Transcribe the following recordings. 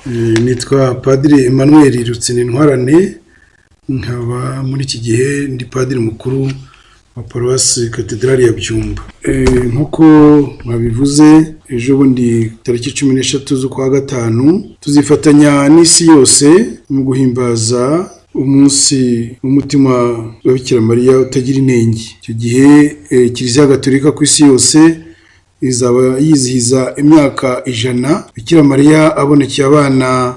Nitwa Padiri Emmanuel Rutsinintwarane, nkaba muri iki gihe ndi padiri mukuru wa Paruwasi Katedrali ya Byumba. Nkuko mwabivuze, ejo bundi tariki 13 z'ukwa gatanu tuzifatanya n'isi yose mu guhimbaza umunsi w'umutima wa Bikira Mariya utagira inenge. Icyo gihe Kiliziya Gatolika ku isi yose izaba yizihiza imyaka 100 Bikira Mariya abonekeye abana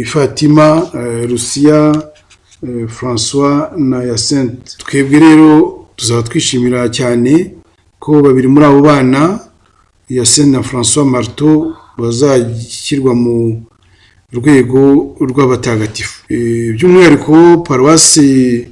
Fatima, Lucia, François na Yacinthe. Twebwe rero tuzaba twishimira cyane ko babiri muri abo bana, Yacinthe na François Marteau, bazashyirwa mu rwego rw'abatagatifu. By'umwihariko Paruwasi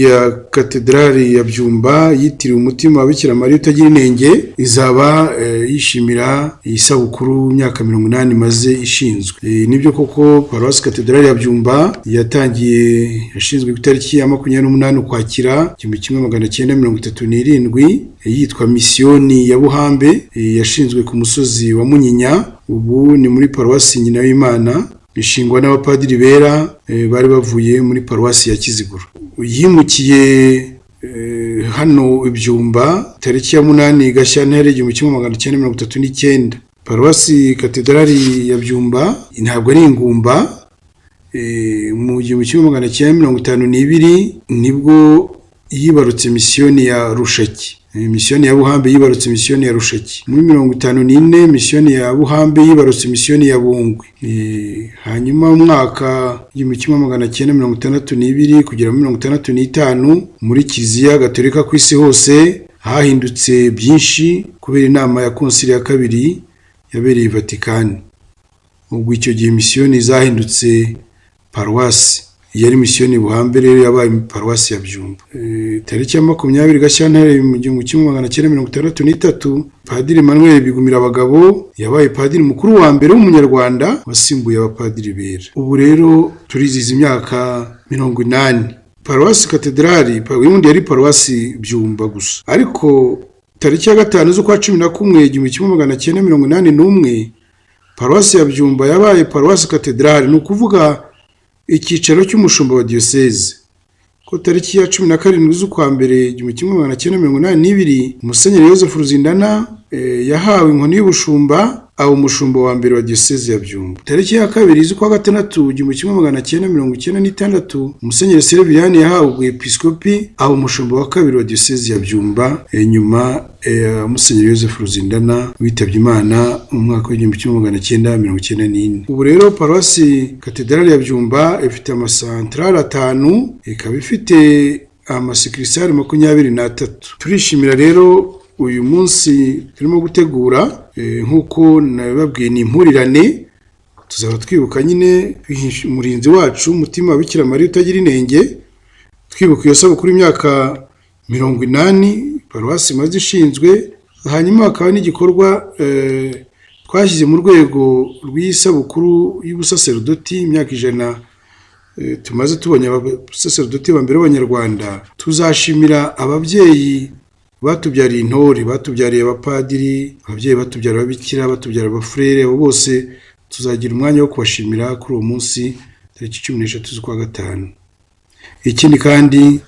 ya Katedrali ya Byumba yitiriwe umutima wa Bikira Mariya utagira inenge izaba yishimira isabukuru imyaka 80 maze ishinzwe. Nibyo koko Paruwasi Katedrali ya Byumba yashinzwe ku itariki ya 28 Ukwakira 1937 yitwa Misiyoni ya Buhambe, yashinzwe ku musozi wa Munyinya. Ubu ni muri Paruwasi Nyina w'Imana, ishingwa n'abapadiri bera bari bavuye muri Paruwasi ya Kiziguro. Yimukiye hano Ibyumba tariki ya 8 Gashyantare 1939. Paruwasi Katedrali ya Byumba ntabwo ari ingumba. Mu 1952 nibwo yibarutse misiyoni ya Rushaki. Misiyoni ya Buhambe yibarutse misiyoni ya Rushaki. Muri 1954 misiyoni ya Buhambe yibarutse misiyoni ya Bungwe. Hanyuma mu mwaka 1962 kugera muri 1965 muri Kiliziya Gatolika ku isi hose hahindutse byinshi kubera inama ya konsili ya kabiri yabereye i Vatikani. Ubwo icyo gihe misiyoni zahindutse paruwasi. Yari misiyoni Buhambe rero yabaye Paruwasi ya Byumba. Tariki ya 20 Gashyantare 1963 Padiri Emmanuel Bigumira Abagabo yabaye padiri mukuru wa mbere w'umunyarwanda wasimbuye abapadiri bera. Ubu rero turiziza imyaka 80. Paruwasi Katedrali ubundi yari Paruwasi Byumba gusa, ariko tariki ya 5 z'ukwa 11 1981 Paruwasi ya Byumba yabaye Paruwasi Katedrali, ni ukuvuga icyicaro cy'umushumba wa diocese. Ko tariki ya 17 z'ukwa 1 1982 Musenyeri Joseph Ruzindana yahawe inkoni y'ubushumba abo umushumba wa mbere wa diocese ya Byumba. Tariki ya 2 z'ukwa 6 1996 Musenyeri Serviliyani yahawe episkopi abo umushumba wa kabiri wa diocese ya Byumba, nyuma Musenyeri Joseph Ruzindana witabye Imana mu mwaka wa 1994. Ubu rero Paruwasi Katedrali ya Byumba ifite amasantrale 5, ikaba ifite amasekrisari 23. Turishimira rero uyu munsi turimo gutegura, nkuko nababwiye ni impurirane. Tuzaba twibuka nyine umurinzi wacu umutima wa Bikira Mariya utagira inenge, twibuka iyo sabukuru imyaka 80 Paruwasi maze ishinzwe. Hanyuma hakaba n'igikorwa twashyize mu rwego rw'isabukuru y'ubusaserdoti imyaka 100 tumaze tubonye abasaserdoti ba mbere b'Abanyarwanda. Tuzashimira ababyeyi batubyariye intore, batubyariye abapadiri, ababyeyi batubyara ababikira, batubyara abafurere. Abo bose tuzagira umwanya wo kubashimira kuri uwo munsi tariki 13 z'ukwa gatanu. Ikindi kandi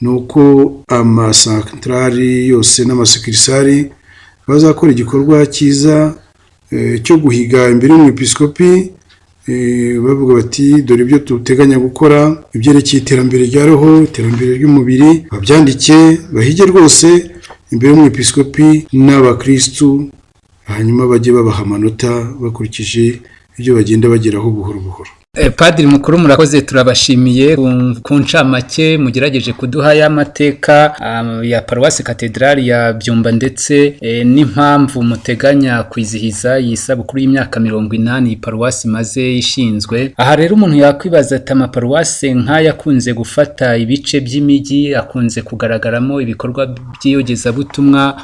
nuko amasantrali yose n'amasekrisari bazakora igikorwa cyiza cyo guhiga imbere y'umwepiskopi, bavuga bati dore ibyo tuteganya gukora ibyerekeye iterambere rya roho, iterambere ry'umubiri, babyandike bahige rwose imbere y'umwepiskopi n'abakristu, hanyuma bajye babaha amanota bakurikije ibyo bagenda bageraho buhoro buhoro. Padiri mukuru murakoze, turabashimiye ku ncamake mugerageje kuduha y'amateka ya Paruwasi Katedrali ya Byumba ndetse n'impamvu muteganya kwizihiza yisabukuru y'imyaka 80 Paruwasi maze ishinzwe. Aha rero umuntu yakwibaza ati amaparuwasi nk'aya akunze gufata ibice by'imijyi, akunze kugaragaramo ibikorwa by'iyogezabutumwa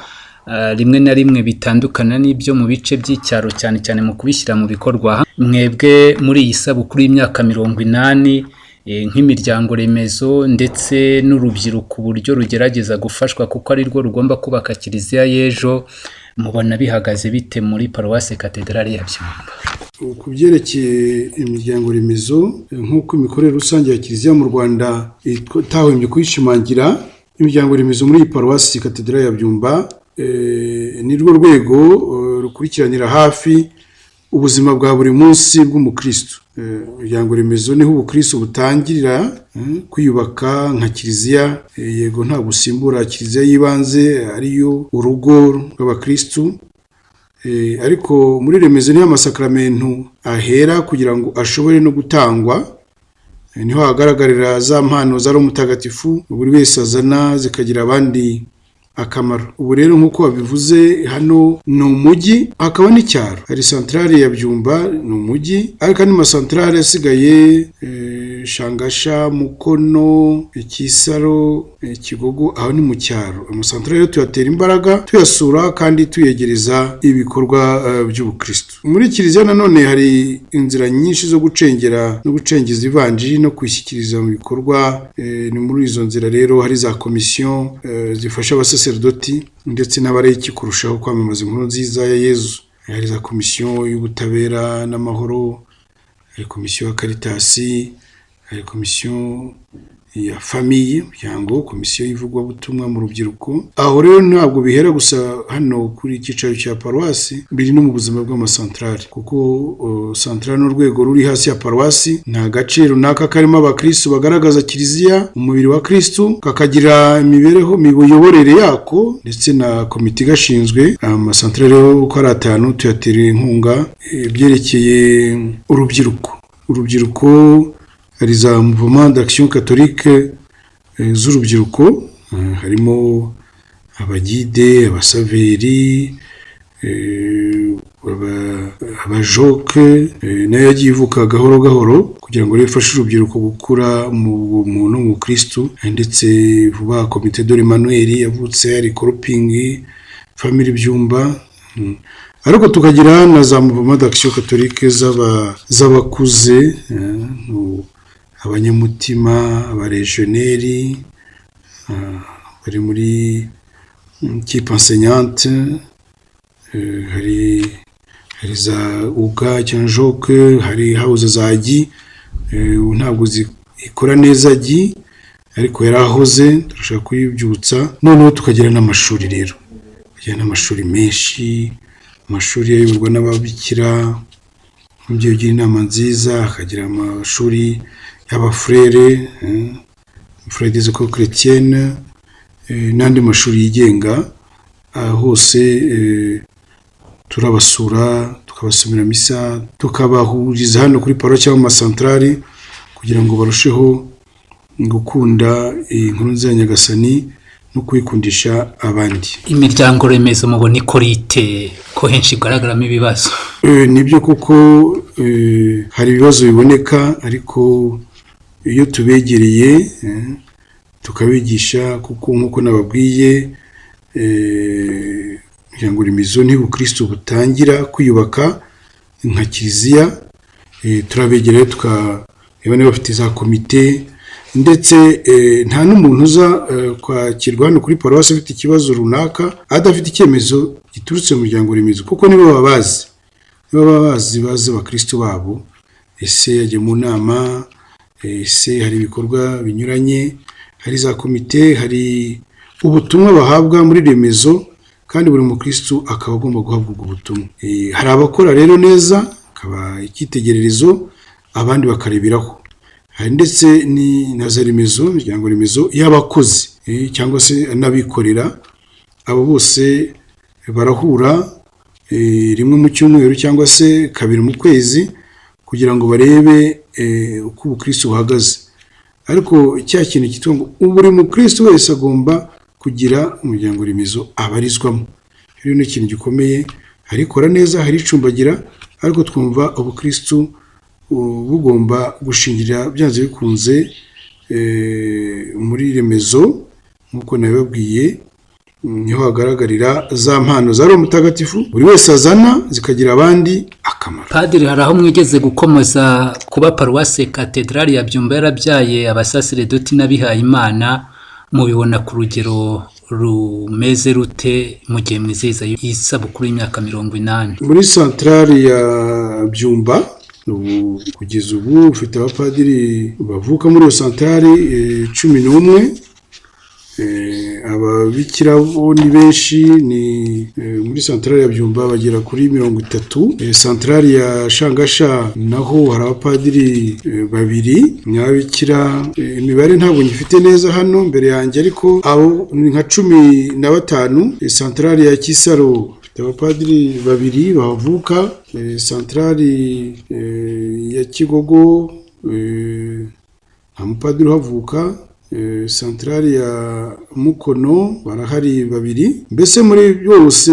rimwe na rimwe bitandukana n'ibyo mu bice by'icyaro, cyane cyane mu kubishyira mu bikorwa. Mwebwe muri iyi sabukuru y'imyaka 80 nk'imiryango remezo ndetse n'urubyiruko uburyo rugerageza gufashwa kuko ari rwo rugomba kubaka Kiliziya y'ejo, mubona bihagaze bite muri paruwase katedrali ya Byumba? Ku byerekeye imiryango remezo nk'uko imikorere rusange ya Kiliziya mu Rwanda itahwemye kuyishimangira, imiryango remezo muri iyi paruwasi katedrali ya Byumba ni rwo rwego rukurikiranira hafi ubuzima bwa buri munsi bw'umukristo. Imiryango remezo niho ubukristo butangirira kwiyubaka nka Kiliziya. Yego nta gusimbura Kiliziya y'ibanze ariyo urugo rw'abakristo, ariko muri remezo niho amasakramentu ahera kugira ngo ashobore no gutangwa. Niho hagaragarira za mpano za Roho Mutagatifu buri wese azana zikagira abandi akamaro. Ubu rero nk'uko babivuze, hano ni umujyi hakaba n'icyaro. Hari santrale ya Byumba ni umujyi, ariko andi masantrale asigaye Shangasha, Mukono, Kisaro, Kigogo, aho ni mu cyaro. Amasantrale rero tuyatera imbaraga, tuyasura kandi tuyegereza ibikorwa by'ubukristo. Muri Kiliziya nanone hari inzira nyinshi zo gucengera no gucengeza ivanjiri no kwishyikiriza mu bikorwa. Ni muri izo nzira rero hari za komisiyo zifasha abasaserdoti ndetse n'abareki kurushaho kwamamaza inkuru nziza ya Yezu. Hari za komisiyo y'ubutabera n'amahoro, hari komisiyo ya Karitasi, hari komisiyo ya famiye, umuryango, komisiyo y'ivugwabutumwa mu rubyiruko. Aho rero ntabwo bihera gusa hano kuri icyicaro cya paruwasi, biri no mu buzima bw'amasantrale, kuko santrale n'urwego ruri hasi ya paruwasi, nta gace runaka karimo abakristo bagaragaza Kiliziya, umubiri wa Kristo, kakagira imibereho, imiyoborere yako ndetse na komite gashinzwe. Amasantrale rero uko ari 5 tuyatera inkunga. Byerekeye urubyiruko hari za mouvement d'action catholique z'urubyiruko, harimo abagide, abasaveri, abajoke, nayo yagiye ivuka gahoro gahoro kugira ngo rifashe urubyiruko gukura mu muntu mu Kristo. Ndetse vuba komite de l'Emmanuel yavutse, hari Koropingi, family Byumba, ariko tukagira na za mouvement d'action catholique z'abakuze, abanyamutima, abaregioneri, bari muri kipe enseignante, hari za uga cyangwa joke, hari hauze za gi, ntabwo ikora neza gi, ariko yarahoze, turashaka kuyibyutsa. Noneho tukagira n'amashuri rero, tukagira n'amashuri menshi, amashuri yayoborwa n'ababikira, umubyeyi ugira inama nziza, akagira amashuri y'abafrere, frere des écoles chrétiennes, n'andi mashuri yigenga. Hose turabasura, tukabasomera misa, tukabahuriza hano kuri paro cyangwa amasantrale kugira ngo barusheho gukunda inkuru za Nyagasani no kwikundisha abandi. Imiryango remezo mubona ikorite ko henshi igaragaramo ibibazo? Nibyo kuko hari ibibazo biboneka, ariko iyo tubegereye tukabigisha, kuko nk'uko nababwiye, imiryango remezo niho ubukristo butangira kwiyubaka nka Kiliziya. Turabegereye tukareba niba bafite za komite, ndetse nta n'umuntu uza kwakirwa hano kuri paruwasi afite ikibazo runaka adafite icyemezo giturutse mu muryango remezo, kuko nibo babazi bazi abakristo babo. Ese yagiye mu nama, ese hari ibikorwa binyuranye, hari za komite, hari ubutumwa bahabwa muri remezo, kandi buri mukristo akaba agomba guhabwa ubwo butumwa. Hari abakora rero neza, akaba icyitegererezo, abandi bakareberaho. Hari ndetse ni na za remezo, imiryango remezo y'abakozi cyangwa se n'abikorera. Abo bose barahura rimwe mu cyumweru cyangwa se kabiri mu kwezi kugira ngo barebe uko ubukristo buhagaze. Ariko cya kintu kitwa ngo buri mukristo wese agomba kugira umuryango remezo abarizwamo. Rero ni ikintu gikomeye, harikora neza, haricumbagira, ariko twumva ubukristo bugomba gushingira byanze bikunze muri remezo, nk'uko nabibabwiye, niho hagaragarira za mpano za Roho Mutagatifu buri wese azana zikagira abandi akamaro. Padiri, hari aho mwigeze gukomeza kuba paruwase katedrali ya Byumba yarabyaye abasaserdoti n'abihaye Imana, mubibona ku rugero rumeze rute mu gihe mwizihiza isabukuru y'imyaka 80? Muri santrali ya Byumba kugeza ubu ufite abapadiri bavuka muri iyo santrali 11. Ababikira bo ni benshi, ni muri santrali ya Byumba bagera kuri 30. Santrali ya Shangasha naho hari abapadiri 2 n'ababikira. Imibare ntabwo nyifite neza hano mbere yanjye, ariko abo ni nka 15. Santrali ya Kisaro abapadiri 2 bavuka. Santrali ya Kigogo nta mupadiri uhavuka. Santrali ya Mukono barahari 2. Mbese muri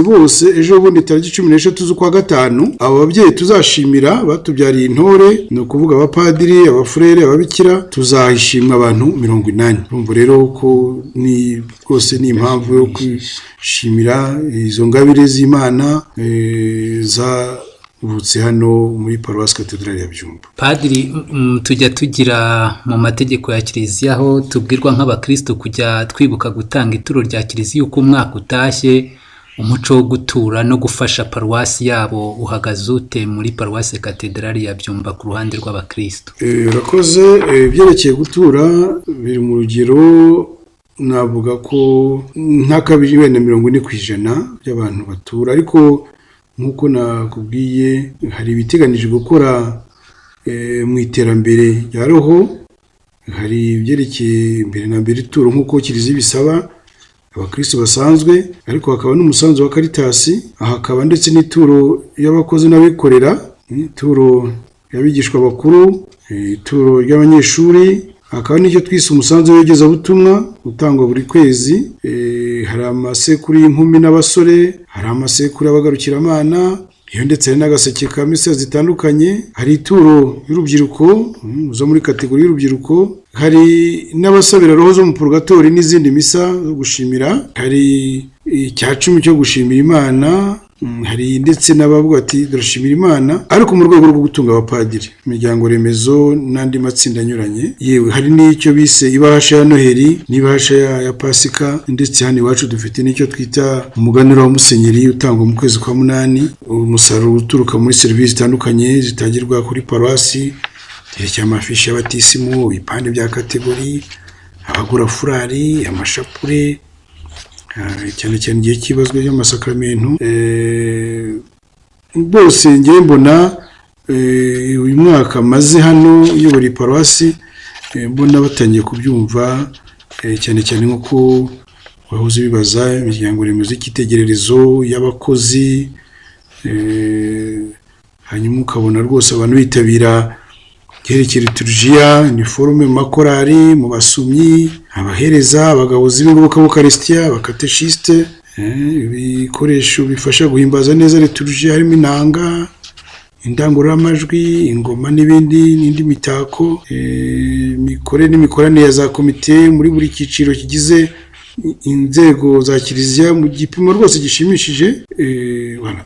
bose ejo bundi tariki 16 z'ukwa gatanu abo babyeyi tuzashimira batubyariye intore, ni ukuvuga abapadiri, abafurere, ababikira, tuzahishimwa abantu 80. Urumva rero ko ni rwose ni impamvu yo kwishimira izo ngabire z'Imana zavutse hano muri Paruwasi Katedrali ya Byumba. Padiri, tujya tugira mu mategeko ya Kiliziya aho tubwirwa nk'abakristo kujya twibuka gutanga ituro rya Kiliziya uko umwaka utashye. Umuco wo gutura no gufasha paruwasi yabo uhagaze ute muri Paruwasi Katedrali ya Byumba ku ruhande rw'abakristo? Urakoze. Byerekeye gutura biri mu rugero, navuga ko nta kabiri wenda 40% by'abantu batura, ariko nk'uko nakubwiye hari ibiteganijwe gukora mu iterambere rya roho. Hari ibyerekeye mbere na mbere ituro nk'uko Kiliziya bisaba abakristo basanzwe, ariko hakaba n'umusanzu wa Caritas, hakaba ndetse n'ituro y'abakozi n'abikorera, ituro y'abigishwa bakuru, ituro ry'abanyeshuri, hakaba n'icyo twise umusanzu w'iyogezabutumwa utangwa buri kwezi. Hari amasekuru y'inkumi n'abasore, hari amasekuru y'abagarukiramana, iyo ndetse hari n'agaseke ka misa zitandukanye. Hari ituro y'urubyiruko zo muri kategori y'urubyiruko, hari n'abasabira roho zo mu purgatori n'izindi misa zo gushimira, hari icya 10 cyo gushimira Imana, hari ndetse n'abavuga ati durashimira Imana ariko mu rwego rwo gutunga abapadiri, imiryango remezo n'andi matsinda anyuranye. Yewe hari n'icyo bise ibahasha ya Noheli n'ibahasha ya Pasika, ndetse hano iwacu dufite n'icyo twita umuganura wa Musenyeri utangwa mu kwezi kwa 8. Umusaruro uturuka muri serivisi zitandukanye zitangirwa kuri paruwasi, yerekeye amafishi y'abatisimu, ibipande bya kategori, abagura furari, amashapure, cyane cyane igihe cy'ibazwa ry'amasakramentu. Bose ngiye mbona uyu mwaka maze hano uyobora paruwasi, mbona batangiye kubyumva, cyane cyane nk'uko wahoze bibaza imiryango remezo y'ikitegererezo y'abakozi. Hanyuma ukabona rwose abantu bitabira byerekeye liturujia, iniforume mu makorari, mu basomyi, abahereza, abagabuzi b'ingoboka b'Ukarisitiya, abakateshiste, ibikoresho bifasha guhimbaza neza liturujia harimo inanga, indangururamajwi, ingoma n'indi mitako, n'imikorane ya za komite muri buri cyiciro kigize inzego za Kiliziya mu gipimo rwose gishimishije.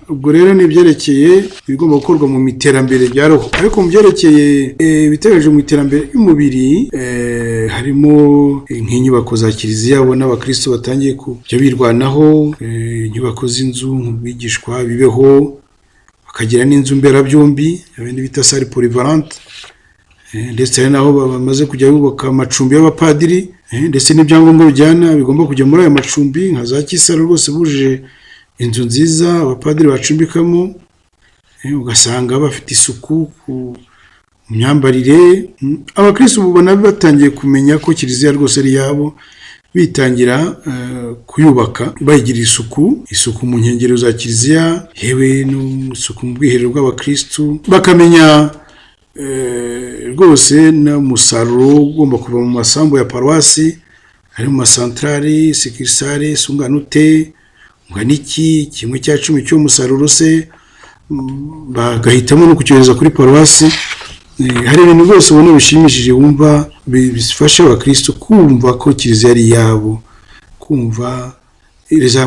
Ubwo rero ni byerekeye bigomba gukorwa mu iterambere rya roho, ariko mu byerekeye bitegereje mu iterambere y'umubiri, harimo nk'inyubako za Kiliziya ubona abakristo batangiye kujya birwanaho, inyubako z'inzu nk'ubwigishwa bibeho, bakagira n'inzu mberabyombi abandi bita salle polyvalente, ndetse hari naho bamaze kujya bubaka amacumbi y'abapadiri, ndetse n'ibyangombwa bijyana bigomba kujya muri aya macumbi nka za Kisaro rwose buje inzu nziza abapadiri bacumbikamo, ugasanga bafite isuku ku myambarire. Abakristo ubona batangiye kumenya ko Kiliziya rwose ari yabo, bitangira kuyubaka bayigira isuku mu nkengero za Kiliziya, yewe n'isuku mu bwiherero bw'abakristo, bakamenya rwose n'umusaruro ugomba kuva mu masambu ya paruwasi, ari mu masantrari, sekirisare, sunganute, nganiki, 1/10 cy'umusaruro se bagahitamo no kucyohereza kuri paruwasi. Hari ibintu rwose ubona bishimishije wumva bifasha abakristo kumva ko Kiliziya ari yabo, kumva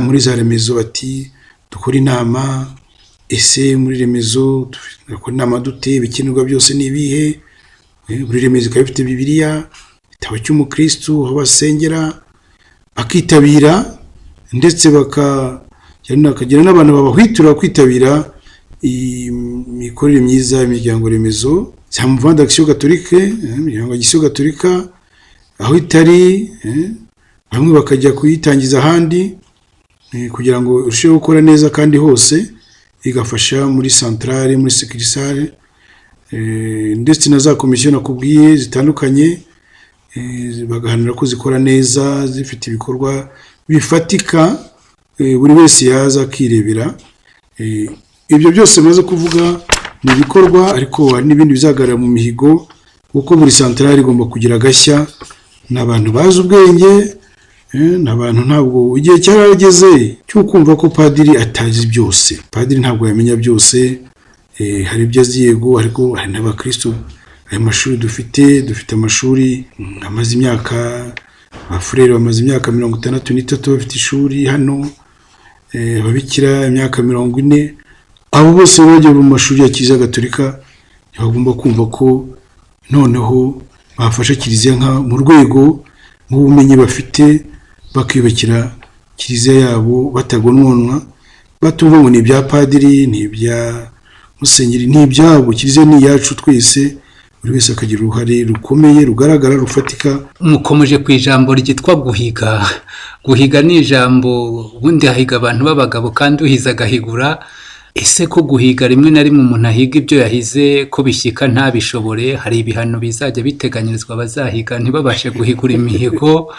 muri za remezo bati dukora inama, ese muri remezo dukora inama dute, ibikenerwa byose ni ibihe. Buri remezo ikaba ifite Bibiliya, igitabo cy'umukristo aho basengera, akitabira ndetse bakagira n'abantu babahwitura kwitabira imikorere myiza imiryango remezo za Mouvement d'Action Catholique, imiryango ya Gisiyo Gatolika aho itari, bamwe bakajya kuyitangiza ahandi kugira ngo urusheho gukora neza kandi hose, igafasha muri centrale, muri securisale, ndetse na za komisiyo nakubwiye zitandukanye, bagahanira ko zikora neza zifite ibikorwa bifatika, buri wese yaza akirebera. Ibyo byose maze kuvuga ni ibikorwa, ariko hari n'ibindi bizagaragara mu mihigo, kuko buri centrale igomba kugira agashya n'abantu bazi ubwenge, n'abantu ntabwo igihe cyarageze cyo kumva ko padiri atazi byose. Padiri ntabwo yamenya byose, hari ibyo azi yego, ariko hari n'abakristo. Ayo mashuri dufite amashuri amaze imyaka, abafurere bamaze imyaka 63 bafite ishuri hano, ababikira imyaka 40. Abo bose bagiye mu mashuri ya Kiliziya Gatolika bagomba kumva ko noneho bafasha Kiliziya nka mu rwego nk'ubumenyi bafite, bakibakira Kiliziya yabo batagononwa, batumva ngo ni ibya padiri, ni ibya musenyeri, ni ibyabo. Kiliziya ni iyacu twese, buri wese akagira uruhare rukomeye rugaragara rufatika. Mukomeje ku ijambo ryitwa guhiga. Guhiga ni ijambo ubundi hahiga abantu b'abagabo kandi uhiza agahigura. Ese ko guhiga rimwe na rimwe umuntu ahiga ibyo yahize ko bishyika ntabishobore, hari ibihano bizajya biteganyirizwa abazahiga ntibabashe guhigura imihigo?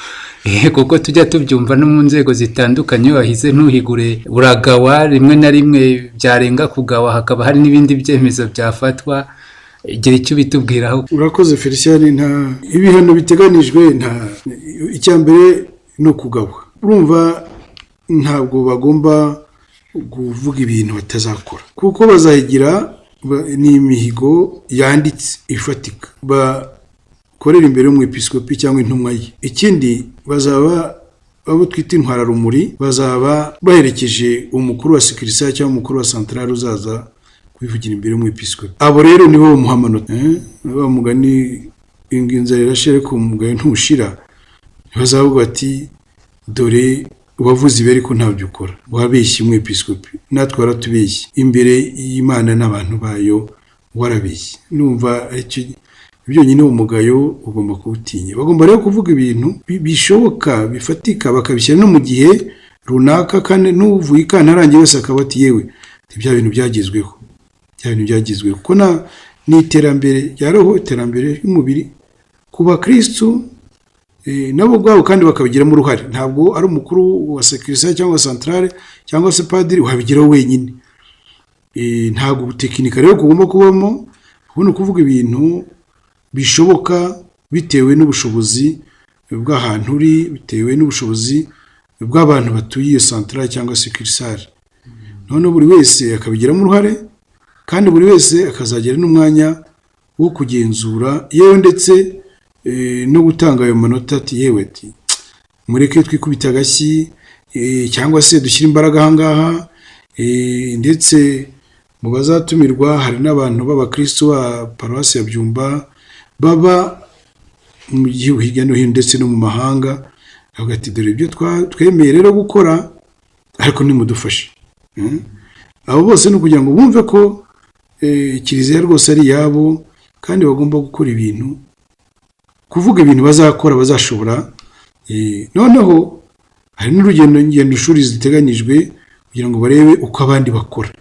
Kuko tujya tubyumva no mu nzego zitandukanye, wahize ntuhigure uragawa, rimwe na rimwe byarenga kugawa hakaba hari n'ibindi byemezo byafatwa. Igira icyo bitubwiraho. Urakoze Felicien. Nta ibihano biteganijwe, icyambere no kugawa. Urumva ntabwo bagomba kuvuga ibintu batazakora, kuko bazahigira ni imihigo yanditse ifatika bakorera imbere mu episkopi cyangwa intumwa ye. Ikindi bazaba abo twita intwararumuri, bazaba baherekeje umukuru wa securisale cyangwa umukuru wa centrale uzaza kwivugira imbere mu episkopi. Abo rero nibo bamuhamanota, bamugani inginzara irashere ku mugayo ntushira. Bazavuga ati dore ubavuzi bari ko ntabyo ukora, wabeshye mu episkopi, natwe waratubeshye imbere y'Imana n'abantu bayo, warabeshye. Numva ibyo nyine umugayo ugomba kuwutinya. Bagomba rero kuvuga ibintu bishoboka bifatika, bakabishyira no mu gihe runaka, kandi n'uvuye ikantarangiye wese akaba ati yewe ibya bintu byagezweho, kuko ni iterambere rya roho, iterambere y'umubiri ku bakristo nabo ubwabo, kandi bakabigiramo uruhare. Ntabwo ari umukuru wa securisale cyangwa centrale cyangwa se padiri wabigiraho wenyine. Ntabwo tekinika rero kugomba kubamo, ubona kuvuga ibintu bishoboka bitewe n'ubushobozi bw'ahantu uri, bitewe n'ubushobozi bw'abantu batuye iyo centrale cyangwa securisale. None buri wese akabigiramo uruhare, kandi buri wese akazagira n'umwanya wo kugenzura, yewe ndetse no gutanga ayo manota ati yewe ati mureke twikubita agashyi, cyangwa se dushyira imbaraga ahangaha. Ndetse mu bazatumirwa hari n'abantu b'abakristo ba paruwasi ya Byumba baba mu gihugu hirya no hino ndetse no mu mahanga. Ati dore ibyo twemeye rero gukora, ariko nimudufashe. Abo bose ni ukugira ngo bumve ko Kiliziya rwose ari yabo, kandi bagomba gukora ibintu, kuvuga ibintu bazakora, bazashobora. Noneho hari n'urugendo shuri ziteganyijwe kugira ngo barebe uko abandi bakora.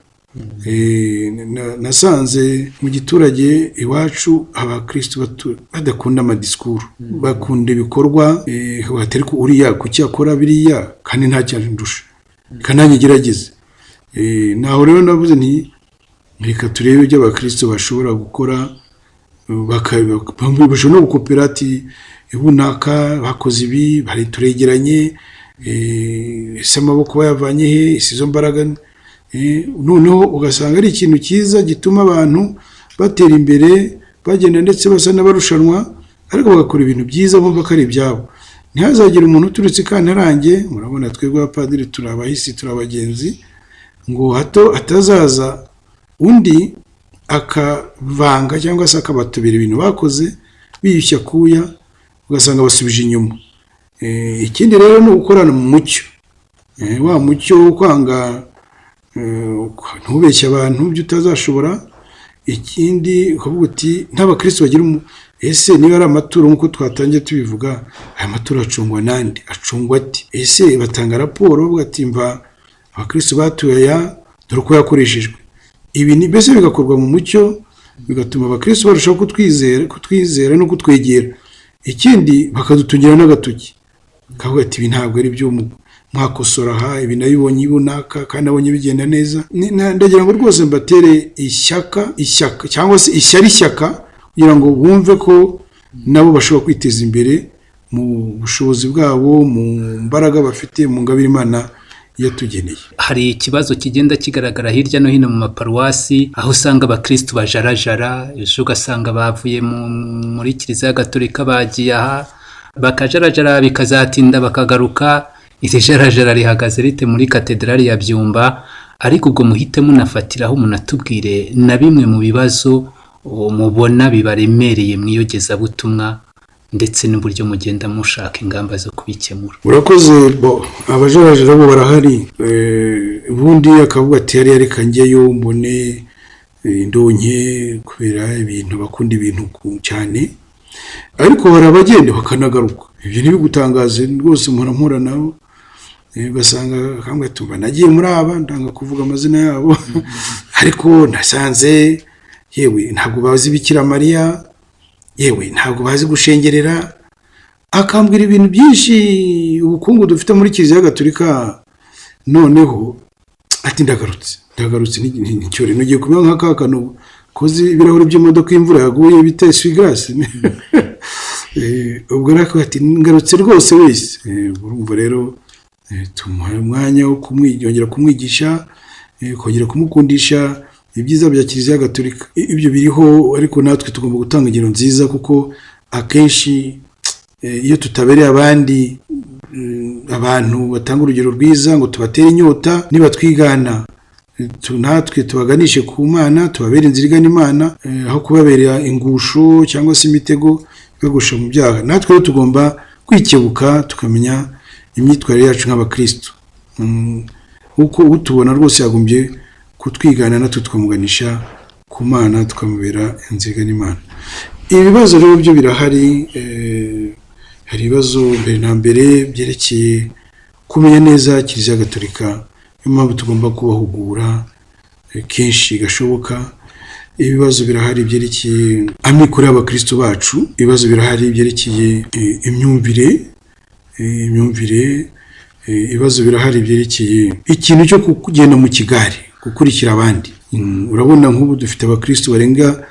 Nasanze mu giturage iwacu abakristo badakunda amadisikuru, bakunda ibikorwa. Batari ko uriya kuki akora biriya kandi nta cyane ndusha, kananye gerageze. Naho rero navuze nti reka turebe ibyo abakristo bashobora gukora, bashobora no gukopera ati ibunaka bakoze ibi, bari turegeranye, ese amaboko bayavanye he, ese izo mbaraga. Noneho ugasanga ari ikintu cyiza gituma abantu batera imbere, bagenda ndetse basa n'abarushanwa, ariko bagakora ibintu byiza bumva ko ari ibyabo. Ntihazagire umuntu uturutse ikantarange, murabona twebwe abapadiri turi abahisi, turi abagenzi, ngo hato atazaza undi akavanga cyangwa se akabatubira ibintu bakoze biyushya kuya, ugasanga basubije inyuma. Ikindi rero ni ugukorana mu mucyo, wa mucyo wo kwanga ntubeshye abantu byo utazashobora. Ikindi ukavuga uti n'abakristo bagira ese niba ari amaturo nk'uko twatangiye tubivuga, aya maturo acungwa nande, acungwa ati? Ese batanga raporo bavuga ati mva abakristo batuye dore uko yakoreshejwe. Ibi ni mbese bigakorwa mu mucyo, bigatuma abakristo barushaho kutwizera no kutwegera. Ikindi bakadutungira n'agatoki, kavuga ati ibi ntabwo ari byo mwakosora ibi nabibonye ibunaka kandi nabonye bigenda neza. Ndagira ngo rwose mbatere ishyaka cyangwa se ishyaka kugira ngo bumve ko nabo bashobora kwiteza imbere mu bushobozi bwabo, mu mbaraga bafite, mu ngabire Imana yatugeneye. Hari ikibazo kigenda kigaragara hirya no hino mu maparuwasi, aho usanga abakristo bajarajara, ejo ugasanga bavuye muri Kiliziya Gatolika bagiye aha bakajarajara, bikazatinda bakagaruka. Iri jarajara rihagaze rite muri katedrali ya Byumba? Ariko ubwo muhite munafatiraho munatubwire na bimwe mu bibazo mubona bibaremereye mu iyogezabutumwa ndetse n'uburyo mugenda mushaka ingamba zo kubikemura. Urakoze. Abajarajara bo barahari, ubundi akavuga ati yari reka njyeyo mbone indonke kubera ibintu, bakunda ibintu cyane, ariko barabagenda bakanagaruka. Ibyo ntibigutangaze rwose, mpora nabo ugasanga kamwe tumba nagiye muri aba ndanga kuvuga amazina yabo ariko nasanze yewe ntabwo bazi Bikira Mariya, yewe ntabwo bazi gushengerera, akambwira ibintu byinshi ubukungu dufite muri Kiliziya Gatolika. Noneho ati ndagarutse n'icyore nugiye kumenya nk'akakano kozi ibirahuri by'imodoka imvura yaguye bita essuie-glace. Ubwo rako ati ngarutse rwose wese. Urumva rero tumuha umwanya wo kumwigisha, kongera kumukundisha ibyiza bya Kiliziya Gatolika. Ibyo biriho, ariko natwe tugomba gutanga ingero nziza, kuko akenshi iyo tutabereye abandi abantu batanga urugero rwiza ngo tubatere inyota, niba twigana natwe tubaganishe ku Mana, tubabere inzira igana Imana, aho kubaberera ingusho cyangwa se imitego bagusha mu byaha. Natwe rero tugomba kwikebuka tukamenya imyitwarire yacu nk'abakristo, uko utubona rwose yagombye kutwigana, natwe tukamuganisha ku Mana, tukamubera inzira igana Imana. Ibibazo rero byo birahari. Hari ibibazo mbere na mbere byerekeye kumenya neza Kiliziya Gatolika, niyo mpamvu tugomba kubahugura kenshi gashoboka. Ibibazo birahari byerekeye amikoro y'abakristo bacu, ibibazo birahari byerekeye imyumvire, ibibazo birahari byerekeye ikintu cyo kugenda mu kigare gukurikira abandi. Urabona nk'ubu dufite abakristo barenga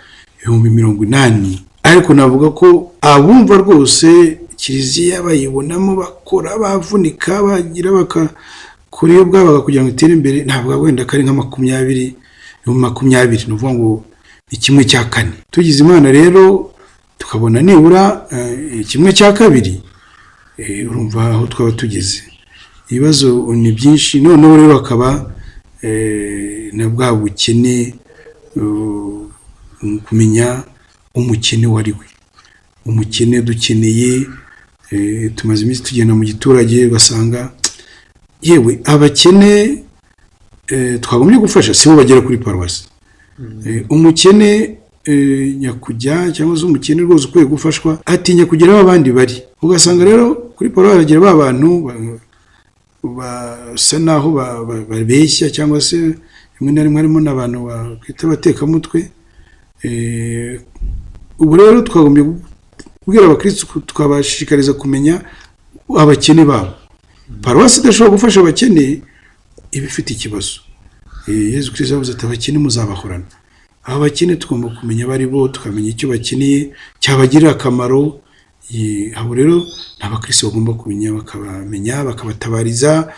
80,000, ariko navuga ko abumva rwose Kiliziya bayibonamo bakora bavunika bagira bakakora iyo bwabaga kugira ngo itere imbere, ntabwo wenda kari nka 20, ni uvuga ngo ni 1/4. Tugize Imana rero tukabona nibura 1/2, urumva aho twaba tugeze. Ibibazo ni byinshi. Noneho rero akaba na bwa bukene, kumenya umukene wari we. Umukene dukeneye, tumaze iminsi tugenda mu giturage basanga yewe abakene twagombye gufasha sibo bagera kuri paruwasi. Umukene nyakujya cyangwa se umukene rwose ukwiye gufashwa atinya kugera aho abandi bari. Ugasanga rero kuri paruwasi hagera ba bantu basa naho babeshya, cyangwa se rimwe na rimwe harimo n'abantu bakwita abatekamutwe. Ubu rero twagombye kubwira abakristo, tukabashishikariza kumenya abakene babo. Paruwasi idashobora gufasha abakene iba ifite ikibazo. Yezu Kristo yavuze ati abakene muzabahorana. Aba bakene tugomba kumenya bari bo, tukamenya icyo bakeneye cyabagirira akamaro. Abo rero n'abakristo bagomba kumenya, bakabamenya, bakabatabariza,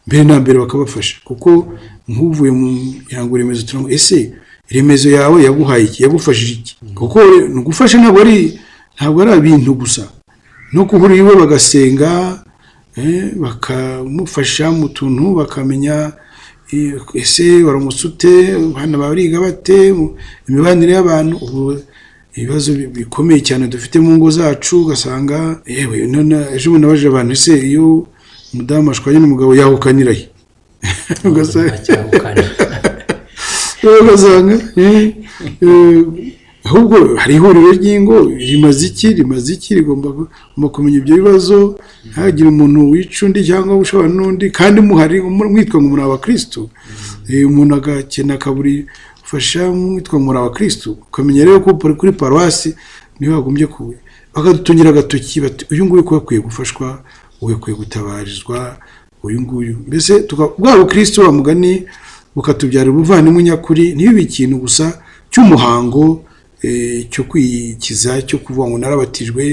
mbere na mbere bakabafasha. Kuko nk'uvuye mu yango remezo turango, ese remezo yawe yaguhaye iki, yagufashije iki? Kuko gufasha ntabwo ari ibintu gusa, no kuhura iwe bagasenga, bakamufasha mu tuntu, bakamenya ese baramusute, bana bariga bate, imibanire y'abantu. Ibibazo bikomeye cyane dufite mu ngo zacu, ugasanga yewe none ejo nabaje abantu, ese iyo umudamu ashwanye n'umugabo yahukanirahe ugasanga ahubwo hari ihuriro ry'ingo rimaze iki rigomba kumenya ibyo bibazo, ntihagire umuntu wica undi cyangwa ushobora n'undi kandi muhari mwitwa ngo muri abakristo, umuntu agakena akaburi ufasha mwitwa ngo muri abakristo, ukamenya rero ko kuri paruwasi niho hagombye bakadutungira agatoki bati uyu nguyu ko akwiye gufashwa, uyu akwiye gutabarizwa, uyu nguyu mbese bwa bukristo wa mugani bukatubyara ubuvandimwe nyakuri, ntibibe ikintu gusa cy'umuhango cyo kwikiza, cyo kuvuga ngo narabatijwe,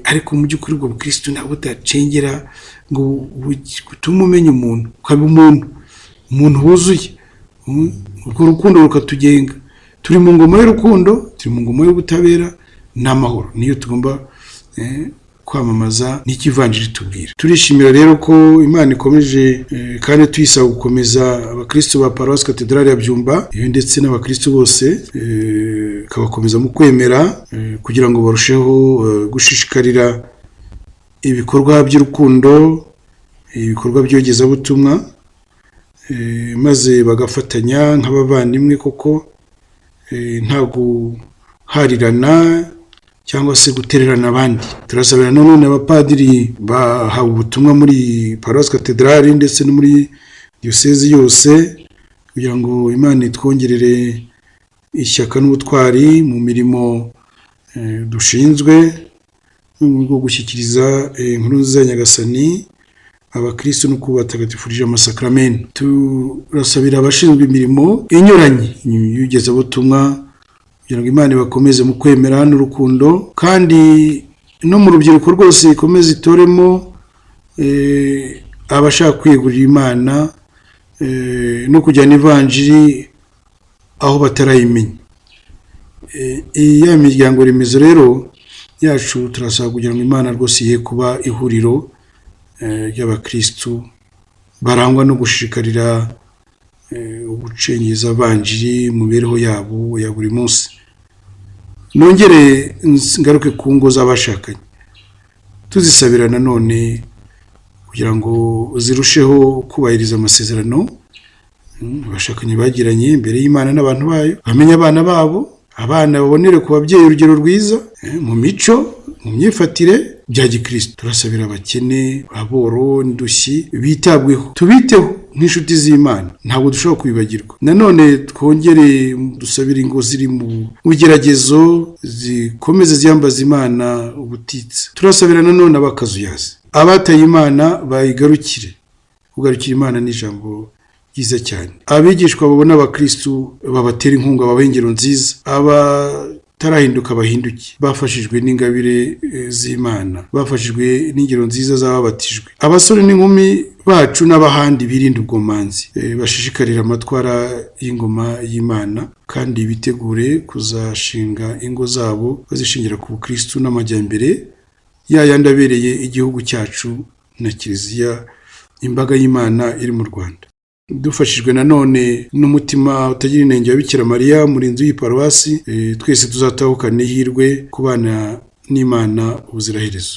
ariko mu by'ukuri ubwo bukristo ntabwo butacengera ngo butume umenya umuntu, ukaba umuntu wuzuye, urwo rukundo rukatugenga. Turi mu ngoma y'urukundo, turi mu ngoma y'ubutabera n'amahoro, niyo tugomba kwamamaza n'ikivanjiri tubwira. Turishimira rero ko Imana ikomeje kandi tuyisaba gukomeza abakristo ba Paroisse Cathedrale ya Byumba ndetse n'abakristo bose kabakomeza mu kwemera kugira ngo barusheho gushishikarira ibikorwa by'urukundo, ibikorwa by'yogezabutumwa, maze bagafatanya nk'abavandimwe koko, nta guharirana cyangwa se gutererana abandi. Turasabira none abapadiri bahawe ubutumwa muri Paroisse Cathedrale ndetse no muri diocese yose kugira ngo Imana itwongerere ishyaka n'ubutwari mu mirimo dushinzwe bwo gushyikiriza inkuru nziza ya Nyagasani abakristo no kubatagatifurije amasakramentu. Turasabira abashinzwe imirimo inyuranye y'ugezabutumwa kugira ngo Imana bakomeze mu kwemera n'urukundo, kandi no mu rubyiruko rwose ikomeze itoremo abashaka kwiyegurira Imana no kujyana ivanjiri aho batarayimenya. Iya miryango remezo rero yacu turasaba kugira ngo Imana rwose ye kuba ihuriro ry'abakristo barangwa no gushishikarira ugucengeza vanjiri mu mibereho yabo ya buri munsi. Nongere ngaruke ku ngo z'abashakanye, tuzisabira nanone kugira ngo zirusheho kubahiriza amasezerano abashakanye bagiranye imbere y'Imana n'abantu bayo, bamenye abana babo, abana babonere ku babyeyi urugero rwiza mu mico, mu myifatire bya gikristo. Turasabira abakene, aboro n'indushyi bitabweho, tubiteho nk'inshuti z'Imana, ntabwo dushobora kubibagirwa. Nanone twongere dusabira ingo ziri mu bigeragezo zikomeze ziyambaza Imana ubutitsa. Turasabira nanone abakazuyazi, abataye Imana bayigarukire. Kugarukira Imana ni ijambo ryiza cyane. Abigishwa babona abakristo babatera inkunga, babaha ingero nziza, tarahinduka bahinduke, bafashijwe n'ingabire z'Imana, bafashijwe n'ingero nziza z'ababatijwe. Abasore n'inkumi bacu n'abahandi birinde ubwomanzi, bashishikarira amatwara y'ingoma y'Imana, kandi bitegure kuzashinga ingo zabo bazishingira ku bukristo n'amajyambere yayandi abereye igihugu cyacu na Kiliziya, imbaga y'Imana iri mu Rwanda. Dufashijwe nanone n'umutima utagira inenge wa Bikira Mariya murinzi w'iparuwasi, twese tuzatahukana ihirwe kubana n'Imana ubuziraherezo.